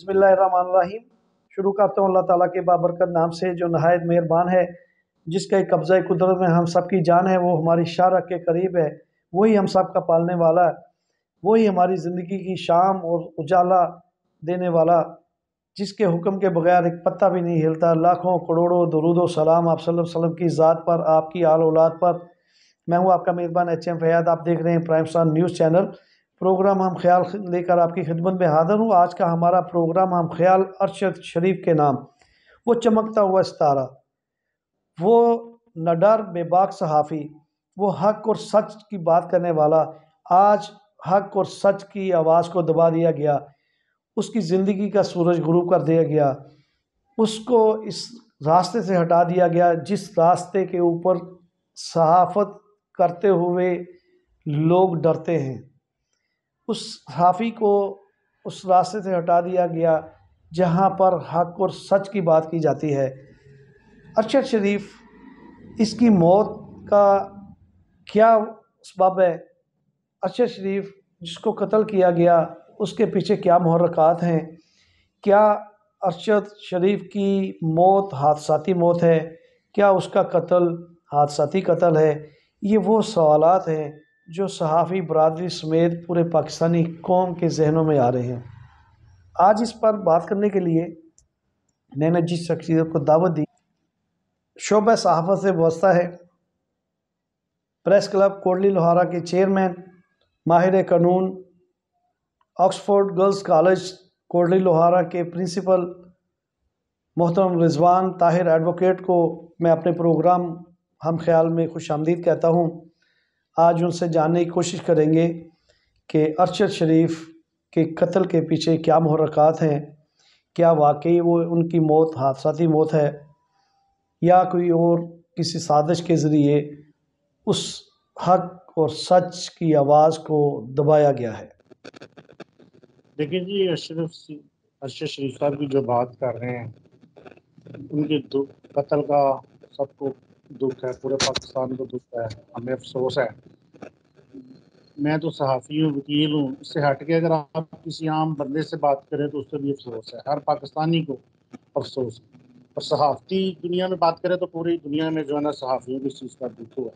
बिस्मिल्लाहिर्रहमानिर्रहीम। शुरू करता हूँ अल्लाह ताला के बाबरकत नाम से जो नहायत मेहरबान है, जिसका एक कब्ज़ा कुदरत में हम सब की जान है। वो हमारी शाह रख के करीब है, वही हम सब का पालने वाला है, वही हमारी ज़िंदगी की शाम और उजाला देने वाला, जिसके हुक्म के बगैर एक पत्ता भी नहीं हिलता। लाखों करोड़ों दरूद व सलाम आप सल्लल्लाहु अलैहि वसल्लम की ज़ात पर, आपकी आल औलाद पर। मैं हूँ आपका मेज़बान एच.एम. फ़ैयाद। आप देख रहे हैं prime star news channel. Programme हम ख्याल लेकर आपकी खिदमत में हाज़िर हूँ। आज का हमारा प्रोग्राम हम ख्याल अरशद शरीफ के नाम। वो चमकता हुआ सितारा, वो नडर बेबाक सहाफ़ी, वो हक और सच की बात करने वाला। आज हक और सच की आवाज़ को दबा दिया गया, उसकी ज़िंदगी का सूरज गुरूब कर दिया गया, उसको इस रास्ते से हटा दिया गया जिस रास्ते के ऊपर सहाफ़त करते हुए लोग डरते हैं। उस सहाफ़ी को उस रास्ते से हटा दिया गया जहाँ पर हक और सच की बात की जाती है। अरशद शरीफ, इसकी मौत का क्या सबब है? अरशद शरीफ जिसको कत्ल किया गया, उसके पीछे क्या मुहर्रकात हैं? क्या अरशद शरीफ की मौत हादसाती मौत है? क्या उसका कत्ल हादसाती कत्ल है? ये वो सवालात हैं जो सहाफ़ी बरादरी समेत पूरे पाकिस्तानी कौम के जहनों में आ रहे हैं। आज इस पर बात करने के लिए मैंने जिस शख्सियत को दावत दी, शोबा सहाफ़त से वास्ता है, प्रेस क्लब कोटली लोहारा के चेयरमैन, माहिर कानून, Oxford girls college Kotli Lohara के प्रिंसिपल मोहतरम रिजवान ताहिर एडवोकेट को मैं अपने प्रोग्राम हम ख्याल में खुशामदीद कहता हूँ। आज उनसे जानने की कोशिश करेंगे कि अरशद शरीफ के कत्ल के पीछे क्या मुहर्रकात हैं। क्या वाकई वो उनकी मौत हादसाती मौत है या कोई और किसी साजिश के ज़रिए उस हक और सच की आवाज़ को दबाया गया है। देखिए जी, अरशद शरीफ साहब की जो बात कर रहे हैं, उनके कत्ल का सबको दुख है, पूरे पाकिस्तान को दुख है, हमें अफसोस है। मैं तो सहाफ़ी हूँ, वकील हूँ, इससे हट के अगर आप किसी आम बंदे से बात करें तो उससे भी अफसोस है, हर पाकिस्तानी को अफसोस है। और सहाफ़ती दुनिया में बात करें तो पूरी दुनिया में जो है ना सहाफ़ियों की इस चीज़ का दुख हुआ।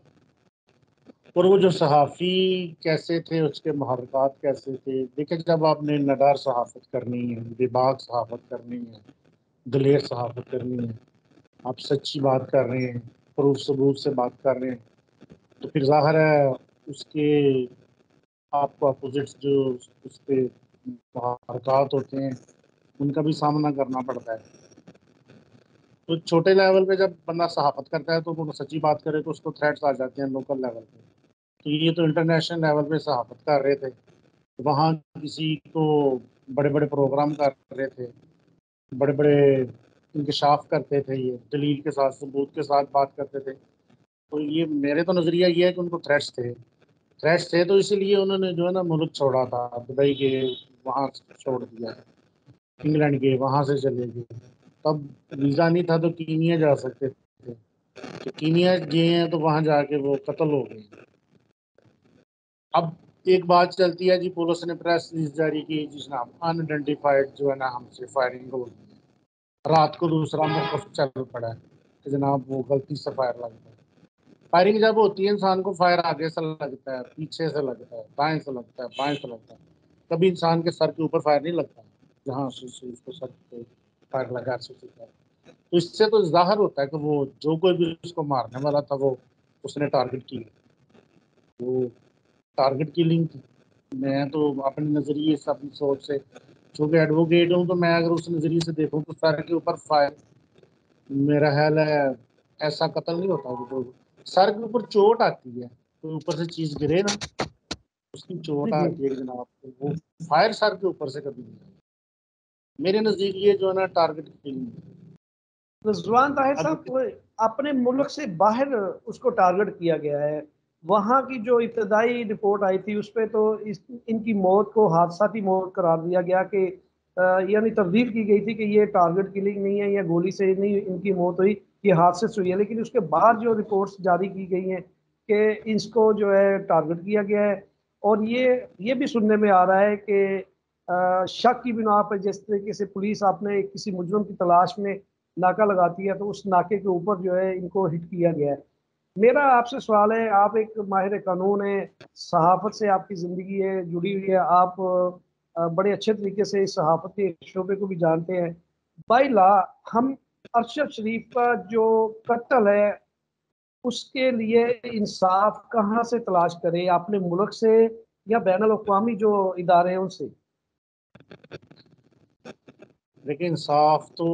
और वो जो सहाफ़ी कैसे थे, उसके मुहर्रकात कैसे थे। देखिए, जब आपने नडार सहाफ़त करनी है, बेबाक सहाफ़त करनी है, दलेर सहाफ़त करनी है, आप सच्ची बात कर रहे हैं, प्रूफ सबूत से बात कर रहे हैं, तो फिर ज़ाहिर है उसके आपको अपोजिट्स जो उसके मुहर्रकात होते हैं, उनका भी सामना करना पड़ता है। तो छोटे लेवल पे जब बंदा सहाफ़त करता है तो वो सच्ची बात करे तो उसको थ्रेट्स आ जाते हैं लोकल लेवल पे। तो ये तो इंटरनेशनल लेवल पे सहाफ़त कर रहे थे, वहाँ किसी को बड़े बड़े प्रोग्राम कर रहे थे, बड़े बड़े इंकशाफ करते थे, ये दलील के साथ सबूत के साथ बात करते थे। तो ये मेरे तो नज़रिया ये है कि उनको थ्रेट्स थे तो इसीलिए उन्होंने जो है ना मुल्क छोड़ा था, दुबई के वहाँ छोड़ दिया, इंग्लैंड के वहाँ से चले गए। तब वीज़ा नहीं था तो कीनिया जा सकते थे, तो कीनिया गए हैं तो वहाँ जाके वो कत्ल हो गए। अब एक बात चलती है जी, पुलिस ने प्रेस रिलीज जारी की जिसमें अनआइडेंटिफाइड जो है ना हमसे फायरिंग हो गई है। रात को दूसरा मौक़िफ़ चल पड़ा है कि जनाब वो गलती से फायर लग गया। फायरिंग जब होती है इंसान को फायर आगे से लगता है, पीछे से लगता है, दाएं से लगता है, बाएं से लगता है, कभी इंसान के सर के ऊपर फायर नहीं लगता जहाँ से उसको सर पे फायर लगा सकता है। तो इससे तो जाहिर होता है कि वो जो कोई भी उसको मारने वाला था वो उसने टारगेट किया, वो टारगेट किलिंग थी। मैं तो अपने नज़रिए से, अपनी सोच से, चूँकि एडवोकेट हूँ, तो मैं अगर उस नज़रिए से देखूँ तो सर के ऊपर फायर, मेरा ख्याल है ऐसा कत्ल नहीं होता। तो सर के ऊपर चोट आती है तो ऊपर से चीज़ गिरे ना, उसकी चोट जी जी। आती है जनाब, तो वो फायर सर के ऊपर से कभी नहीं। मेरे नज़दीक ये जो है ना टारगेट किलिंग है। रिजवान ताहिर अब साहब को अपने मुल्क से बाहर उसको टारगेट किया गया है। वहाँ की जो इब्तदाई रिपोर्ट आई थी उस पर तो इनकी मौत को हादसाती मौत करार दिया गया कि यानी तब्दील की गई थी कि ये टारगेट किलिंग नहीं है या गोली से नहीं इनकी मौत हुई, ये हादसे से हुई है। लेकिन उसके बाद जो रिपोर्ट्स जारी की गई हैं कि इसको जो है टारगेट किया गया है। और ये भी सुनने में आ रहा है कि शक की बिना पर जिस तरीके से पुलिस आपने किसी मुजरम की तलाश में नाका लगाती है, तो उस नाके के ऊपर जो है इनको हिट किया गया है। मेरा आपसे सवाल है, आप एक माहिर कानून है, सहाफत से आपकी ज़िंदगी है जुड़ी हुई है, आप बड़े अच्छे तरीके से इस सहाफत के शोबे को भी जानते हैं। बाई लॉ हम अरशद शरीफ का जो कत्ल है उसके लिए इंसाफ कहाँ से तलाश करें, अपने मुल्क से या बैनुल अक़वामी जो इदारे हैं उनसे? देखिए, इंसाफ तो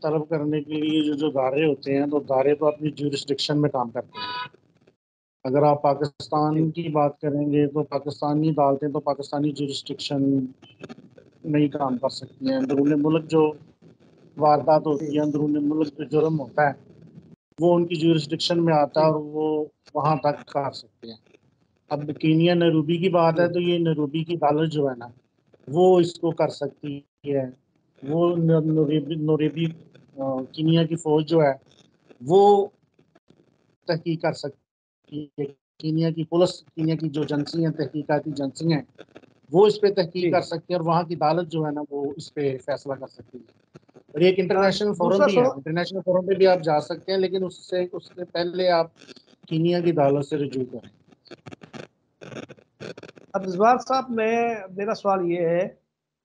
तलब करने के लिए जो जो दायरे होते हैं, तो दायरे तो अपनी ज्यूरिस्डिक्शन में काम करते हैं। अगर आप जी पाकिस्तान की बात करेंगे तो पाकिस्तानी अदालतें तो पाकिस्तानी ज्यूरिस्डिक्शन में ही काम कर सकती हैं। अंदरूनी मुल्क जो वारदात होती जी है, अंदरूनी मुल्क जो जुर्म होता है, वो उनकी ज्यूरिस्डिक्शन में आता है जी और वो वहाँ तक कर सकते हैं। अब कीनिया नैरोबी की बात है, जी तो ये नैरोबी की अदालत जो है ना, वो इसको कर सकती है। वो नैरोबी कीनिया की फौज जो है, वो तहकीक कर सकती है। कीनिया की पुलिस, कीनिया की जो एजेंसी हैं, तहकीकाती एजेंसी हैं, वो इस पे तहकीक कर जी। सकती है और वहाँ की अदालत जो है ना, वो इस पे फैसला कर सकती है। और ये एक इंटरनेशनल फोरम दूसरा भी है, सवाल। इंटरनेशनल फोरम पे भी आप जा सकते हैं, लेकिन उससे उससे पहले आप कीनिया की अदालत से रजू करें। अब रिजवान साहब, मेरा सवाल ये है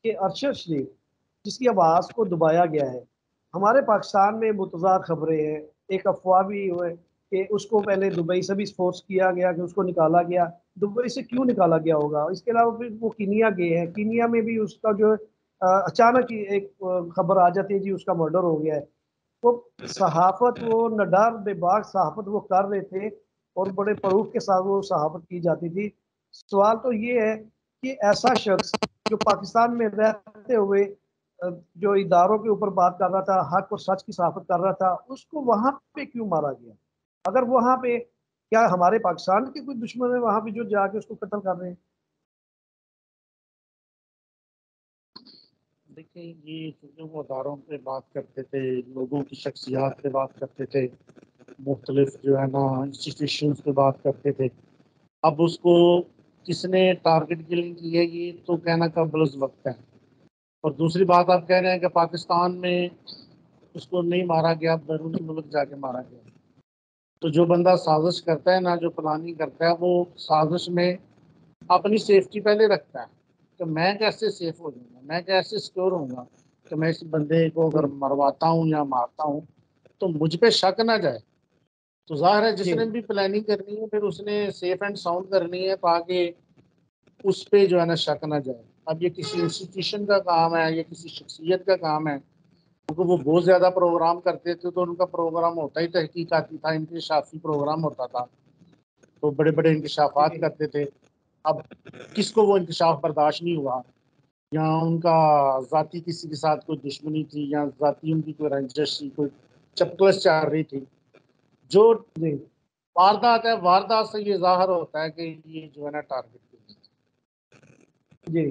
कि अरशद शरीफ जिसकी आवाज़ को दबाया गया है, हमारे पाकिस्तान में मुतज़ाद खबरें हैं। एक अफवाह भी हुए कि उसको पहले दुबई से भी फोर्स किया गया कि उसको निकाला गया। दुबई से क्यों निकाला गया होगा? इसके अलावा फिर वो कीनिया गए हैं, कीनिया में भी उसका जो है अचानक ही एक खबर आ जाती है जी उसका मर्डर हो गया है। वो सहाफत, वो नडार बेबाक सहाफत वो कर रहे थे और बड़े फ़रूख़ के साथ वो सहाफत की जाती थी। सवाल तो ये है कि ऐसा शख्स जो पाकिस्तान में रहते हुए जो इदारों के ऊपर बात कर रहा था, हक और सच की सहाफत कर रहा था, उसको वहाँ पे क्यों मारा गया? अगर वहाँ पे, क्या हमारे पाकिस्तान के कोई दुश्मन है वहाँ पे जो जाके उसको कत्ल कर रहे हैं? देखिए, ये जो वो अदारों पे बात करते थे, लोगों की शख्सियात पे बात करते थे, मुख्तलिफ जो है ना इंस्टीट्यूशन पे बात करते थे। अब उसको किसने टारगेट किलिंग की है, ये तो कहना कबल वक्त है। और दूसरी बात, आप कह रहे हैं कि पाकिस्तान में उसको नहीं मारा गया, बैरूनी मुल्क जाके मारा गया। तो जो बंदा साजिश करता है ना, जो प्लानिंग करता है, वो साजिश में अपनी सेफ्टी पहले रखता है कि मैं कैसे सेफ हो जाऊंगा, मैं कैसे सिक्योर होऊंगा, कि मैं इस बंदे को अगर जी मरवाता हूँ या मारता हूँ तो मुझ पे शक ना जाए। तो जाहिर है जी जिसने भी प्लानिंग करनी है, फिर उसने सेफ एंड साउंड करनी है ताकि उस पे जो है ना शक ना जाए। अब ये किसी इंस्टीट्यूशन का काम है, ये किसी शख्सियत का काम है, क्योंकि वो बहुत ज्यादा प्रोग्राम करते थे, तो उनका प्रोग्राम होता ही तहकीकाती था, इंकशाफी प्रोग्राम होता था, तो बड़े बड़े इंकशाफात जी करते थे। अब किसको वो इंकशाफ बर्दाश्त नहीं हुआ, या उनका जाति किसी के साथ कोई दुश्मनी थी, या जाति उनकी कोई रंजिश थी, कोई चपकलस चल रही थी, जो जी वारदात है, वारदात से ये जाहिर होता है कि ये जो है ना टारगेट। जी।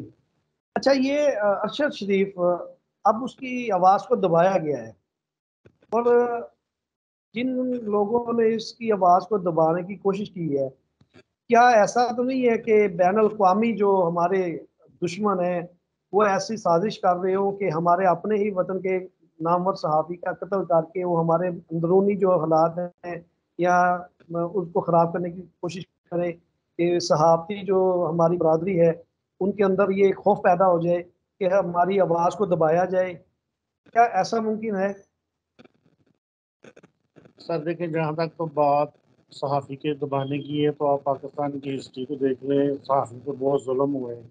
अच्छा, ये अरशद शरीफ, अब उसकी आवाज़ को दबाया गया है और जिन लोगों ने इसकी आवाज़ को दबाने की कोशिश की है, क्या ऐसा तो नहीं है कि बैनुल अक़वामी जो हमारे दुश्मन हैं, वो ऐसी साजिश कर रहे हो कि हमारे अपने ही वतन के नामवर सहाफ़ी का कत्ल करके वो हमारे अंदरूनी जो हालात हैं या उसको ख़राब करने की कोशिश करें कि सहाफ़ी जो हमारी बरादरी है, उनके अंदर ये खौफ़ पैदा हो जाए कि हमारी आवाज़ को दबाया जाए। क्या ऐसा मुमकिन है? सर देखिए, जहाँ तक तो बात सहाफ़ी के दबाने की है, तो आप पाकिस्तान की हिस्ट्री को देख लें, सहाफ़ी पे बहुत जुल्म हुए हैं।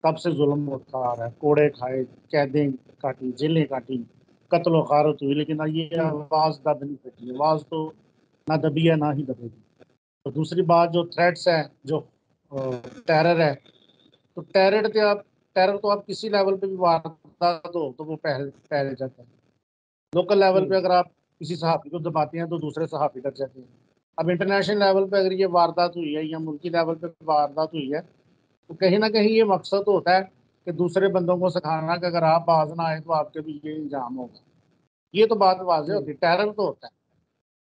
तब से जुल्म होता आ रहा है, कोड़े खाए, कैदें काटी, जेलें काटी, कत्ल व गारत हुई, लेकिन ये जी आवाज़ दब नहीं सकी। आवाज़ तो ना दबी है, ना ही दबेगी। तो दूसरी बात, जो थ्रेट्स है, जो टेरर है, तो टेरर तो आप किसी लेवल पे भी वारदात हो तो वो पहल पहले जाता है। लोकल लेवल पे जी अगर आप किसी सहाफ़ी को दबाते हैं तो दूसरे सहाफ़ी डर जाते हैं। अब इंटरनेशनल लेवल पे अगर ये वारदात हुई है या मुल्की लेवल पे वारदात हुई है, तो कहीं ना कहीं ये मकसद होता है कि दूसरे बंदों को सिखाना कि अगर आप बाज ना आए तो आपके भी ये इंजाम होगा। ये तो बात वाज़ेह जी होती है, टेरर तो होता है,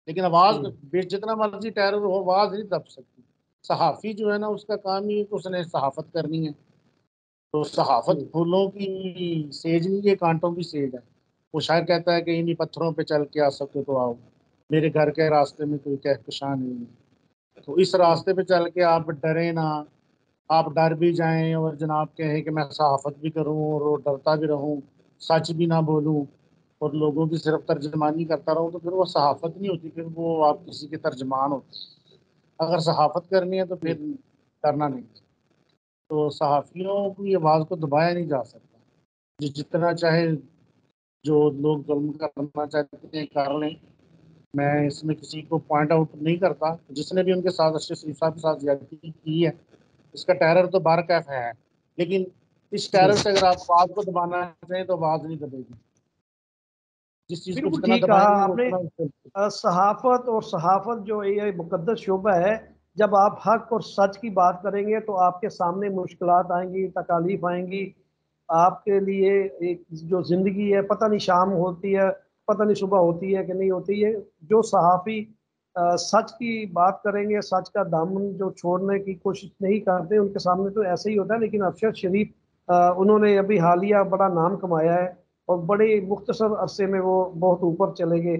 लेकिन आवाज़ जी जितना मर्जी टेरर हो, आवाज़ नहीं दब सकती। सहाफ़ी जो है ना, उसका काम ही है कि उसने सहाफ़त करनी है। तो सहाफत फूलों की सेज नहीं, ये कांटों की सेज है। वो शायर कहता है कि इन्हीं पत्थरों पे चल के आ सके तो आओ, मेरे घर के रास्ते में कोई कहकशां नहीं है। तो इस रास्ते पे चल के आप डरे ना, आप डर भी जाएं और जनाब कहें कि मैं सहाफत भी करूं और डरता भी रहूं, सच भी ना बोलूं और लोगों की सिर्फ तर्जमानी करता रहूं, तो फिर वो सहाफत नहीं होती, फिर वो आप किसी के तर्जमान होते। अगर सहाफत करनी है तो फिर करना नहीं। तो सहाफियों की आवाज़ को दबाया नहीं जा सकता। जितना चाहे जो लोग जुल्म करना चाहते हैं कर लें, मैं इसमें किसी को पॉइंट आउट नहीं करता। जिसने भी उनके साथ अशरफ शरीफ साहब के साथ ज्यादती की है, इसका टेरर तो बारकैफ है, लेकिन इस जी, टेरर से अगर आप आवाज को दबाना चाहें तो आवाज नहीं दबेगी। जिस चीज को बिल्कुल जितना ठीक कहा दबाएंगे वो आपने। उतना उससे। सहाफत और सहाफत जो ये मुकद्दस शुबा है, जब आप हक और सच की बात करेंगे तो आपके सामने मुश्किलात आएंगी, तकालीफ आएंगी। आपके लिए एक जो ज़िंदगी है, पता नहीं शाम होती है, पता नहीं सुबह होती है कि नहीं होती है। जो सहाफ़ी सच की बात करेंगे, सच का दामन जो छोड़ने की कोशिश नहीं करते, उनके सामने तो ऐसे ही होता है। लेकिन अफसर शरीफ उन्होंने अभी हालिया बड़ा नाम कमाया है और बड़े मुख्तसर अरसे में वो बहुत ऊपर चले गए।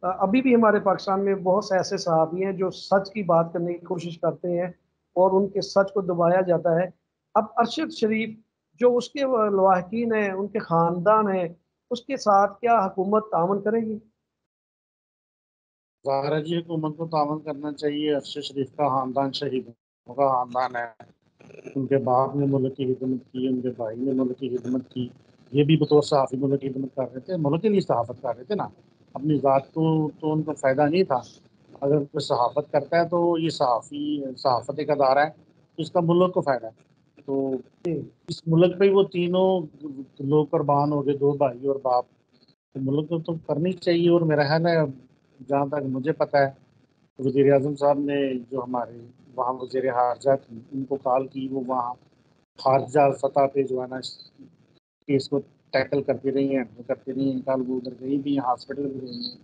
अभी भी हमारे पाकिस्तान में बहुत से ऐसे सहाफ़ी हैं जो सच की बात करने की कोशिश करते हैं और उनके सच को दबाया जाता है। अब अरशद शरीफ जो उसके लवाहकीन हैं, उनके ख़ानदान हैं, उसके साथ क्या हुकूमत तावन करेगी? ज़ाहिर है जी, हुकूमत को तावन करना चाहिए। अरशद शरीफ का खानदान शहीदों का खानदान है। उनके बाप ने मुल्क की खिदमत की, उनके भाई ने मुल्क की खिदमत की। ये भी बतौर सहाफ़ी मुल्क की खिदमत कर रहे थे, मुल्क के लिए सहाफ़त कर रहे थे ना। अपनी ज़ात को तो उनको फ़ायदा नहीं था। अगर कोई सहाफ़त करता है तो ये सहाफ़त एक अदारा है, तो इसका मुल्क को फ़ायदा है। तो जी, इस मुल्क पे वो तीनों लोग कुर्बान हो गए, दो भाई और बाप। तो मुल्क को तो करनी चाहिए। और मेरा ख्याल है, जहाँ तक मुझे पता है, वज़ीर आज़म साहब ने जो हमारे वहाँ वज़ीर खारजा थी, उनको कॉल की, वो वहाँ खारजा सतह पे जो है ना इस केस को टैकल करती रही हैं, हैंडल करती रही हैं। कल वो उधर गई भी हैं, हॉस्पिटल भी गई हैं,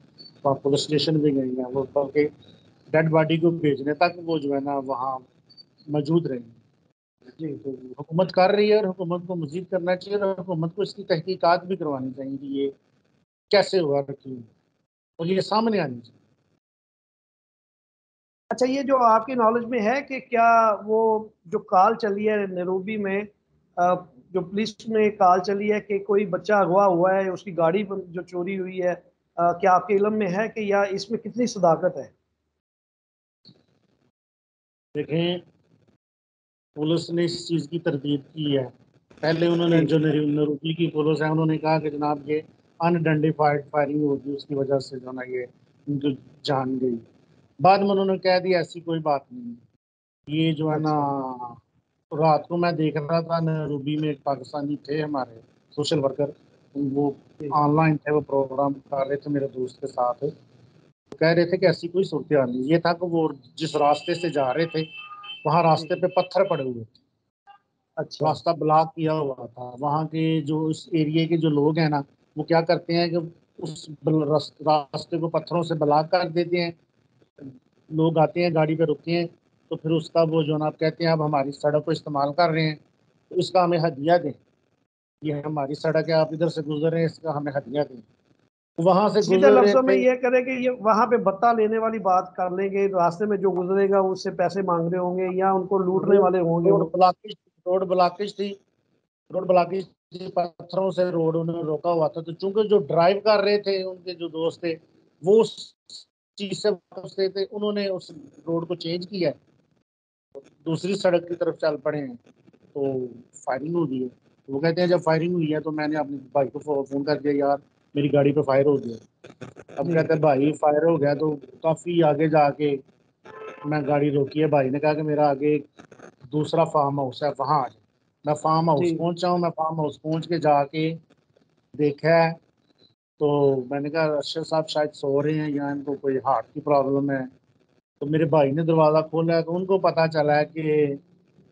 वहाँ पुलिस स्टेशन भी गई हैं, वो बल्कि डेड बॉडी को भेजने तक वो जो है ना वहाँ मौजूद रही हैं। जी। तो हुकूमत कर रही है और हुकूमत को मजीद करना चाहिए और हुकूमत को इसकी तहकीकात भी करवानी चाहिए कि ये कैसे हुआ, क्यों, और ये सामने आनी चाहिए। अच्छा, ये जो आपकी नॉलेज में है कि क्या वो जो कॉल चली है नैरोबी में, जो पुलिस में कॉल चली है कि कोई बच्चा अगवा हुआ है, उसकी गाड़ी जो चोरी हुई है, क्या आपके इल्म में है कि या इसमें कितनी सदाकत है? देखें, पुलिस ने इस चीज़ की तरदीद की है। पहले उन्होंने, जी, जो नरूबी की पुलिस है, उन्होंने कहा कि जनाब ये अनआइडेंटिफाइड फायरिंग होगी, उसकी वजह से जो है ना ये उनकी जान गई। बाद में उन्होंने कह दिया ऐसी कोई बात नहीं है। ये जो है ना, अच्छा, रात को मैं देख रहा था, नरूबी में एक पाकिस्तानी थे हमारे सोशल वर्कर, वो जी, ऑनलाइन थे, वो प्रोग्राम कर रहे थे मेरे दोस्त के साथ। वो कह रहे थे कि ऐसी कोई सूरत हाल नहीं। ये था कि वो जिस रास्ते से जा रहे थे, वहाँ जी, रास्ते पे पत्थर पड़े हुए थे, अच्छा, रास्ता ब्लॉक किया हुआ था। वहाँ के जो उस एरिया के जो लोग हैं ना, वो क्या करते हैं कि उस रास्ते को पत्थरों से ब्लॉक कर देते हैं। लोग आते हैं, गाड़ी पे रुकते हैं, तो फिर उसका वो जो ना, आप कहते हैं अब हमारी सड़क को इस्तेमाल कर रहे हैं, तो इसका हमें हदिया दें। ये हमारी सड़क है, आप इधर से गुजर रहे हैं, इसका हमें हदिया दें। वहां से सीधे गुजर रहे लफ्जों में थे। ये करें कि ये वहां पे भत्ता लेने वाली बात कर लेंगे, रास्ते में जो गुजरेगा उससे पैसे मांग रहे होंगे या उनको लूटने रोड वाले होंगे रोड वो। ब्लॉकेज रोड ब्लॉकेज थी रोड ब्लॉकेज थी, पत्थरों से रोड उन्होंने रोका हुआ था। तो चूंकि जो ड्राइव कर रहे थे, उनके जो दोस्त थे, वो उस चीज से वापस थे, उन्होंने उस रोड को चेंज किया, दूसरी सड़क की तरफ चल पड़े हैं। तो फायरिंग हो गई है। तो वो कहते हैं जब फायरिंग हुई है तो मैंने अपने भाई को फोन कर दिया, यार मेरी गाड़ी पे फायर हो गया। अब जी, कहते हैं भाई फायर हो गया, तो काफी आगे जाके मैं गाड़ी रोकी है। भाई ने कहा कि मेरा आगे दूसरा फार्म हाउस है, वहां आ जाए। मैं फार्म जी, हाउस पहुंचा हूँ। मैं फार्म हाउस पहुंच के जाके देखा है, तो मैंने कहा अरशद साहब शायद सो रहे हैं या इनको कोई हार्ट की प्रॉब्लम है। तो मेरे भाई ने दरवाज़ा खोला है, तो उनको पता चला है कि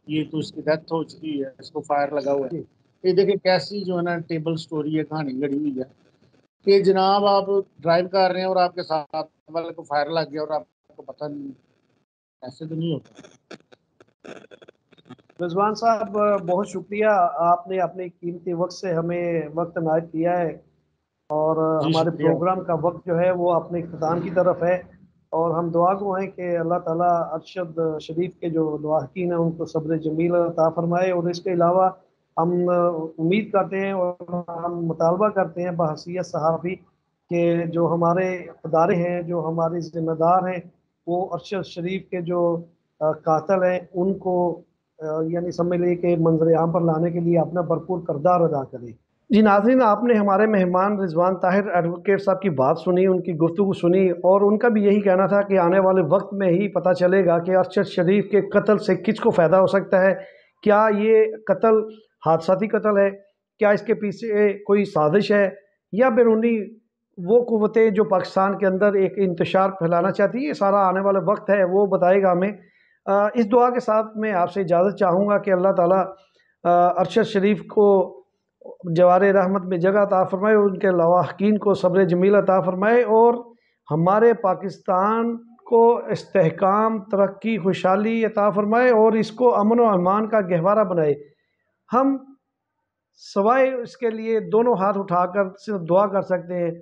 ये तो इसकी डेथ हो चुकी है, इसको फायर लगा हुआ है। जी। ये देखिए कैसी जो है ना टेबल स्टोरी है, कहानी गढ़ी हुई है कि जनाब आप ड्राइव कर रहे हैं और आपके साथ वाले को फायर लग गया और आपको पता नहीं। ऐसे तो नहीं होता। रिजवान साहब, बहुत शुक्रिया, आपने अपने कीमती वक्त से हमें वक्त इनायत किया है। और जी हमारे शुक्रिया। प्रोग्राम का वक्त जो है वो अपने इख्तिताम की तरफ है। और हम दुआ गो हैं कि अल्लाह ताला अरशद शरीफ के जो लवाहकीन हैं उनको सब्र जमील अता फरमाए। और इसके अलावा हम उम्मीद करते हैं और हम मुतालबा करते हैं बहसीयत सहाफ़ी कि जो हमारे अदारे हैं, जो हमारे ज़िम्मेदार हैं, वो अरशद शरीफ के जो कातल हैं उनको यानी समझ लीजिए कि मंजर आम पर लाने के लिए अपना भरपूर किरदार अदा करें। जी नाज़रीन, आपने हमारे मेहमान रिजवान ताहिर एडवोकेट साहब की बात सुनी, उनकी गुफ्तगू सुनी, और उनका भी यही कहना था कि आने वाले वक्त में ही पता चलेगा कि अरशद शरीफ के कत्ल से किसको फ़ायदा हो सकता है। क्या ये कत्ल हादसाती कत्ल है, क्या इसके पीछे कोई साजिश है, या बैरूनी वो क़ुव्वतें जो पाकिस्तान के अंदर एक इंतशार फैलाना चाहती है। ये सारा आने वाला वक्त है, वो बताएगा हमें। इस दुआ के साथ मैं आपसे इजाज़त चाहूँगा कि अल्लाह ताला अरशद शरीफ को जवार रहमत में जगह अता फ़रमाए, उनके लवाहकीन को सब्र जमील अता फ़रमाए, और हमारे पाकिस्तान को इस्तेहकाम, तरक्की, खुशहाली अता फ़रमाए, और इसको अमन व अमान का गहवारा बनाए। हम सवाए इसके लिए दोनों हाथ उठाकर सिर्फ दुआ कर सकते हैं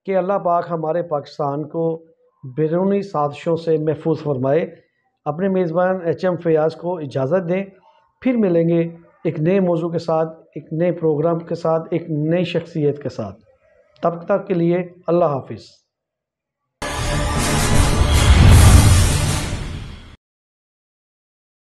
कि अल्लाह पाक हमारे पाकिस्तान को बैरूनी साजिशों से महफूज फरमाए। अपने मेज़बान HM फ़याज़ को इजाज़त दें, फिर मिलेंगे एक नए मौजू के साथ, एक नए प्रोग्राम के साथ, एक नई शख्सियत के साथ। तब तक के लिए अल्लाह हाफ़िज़।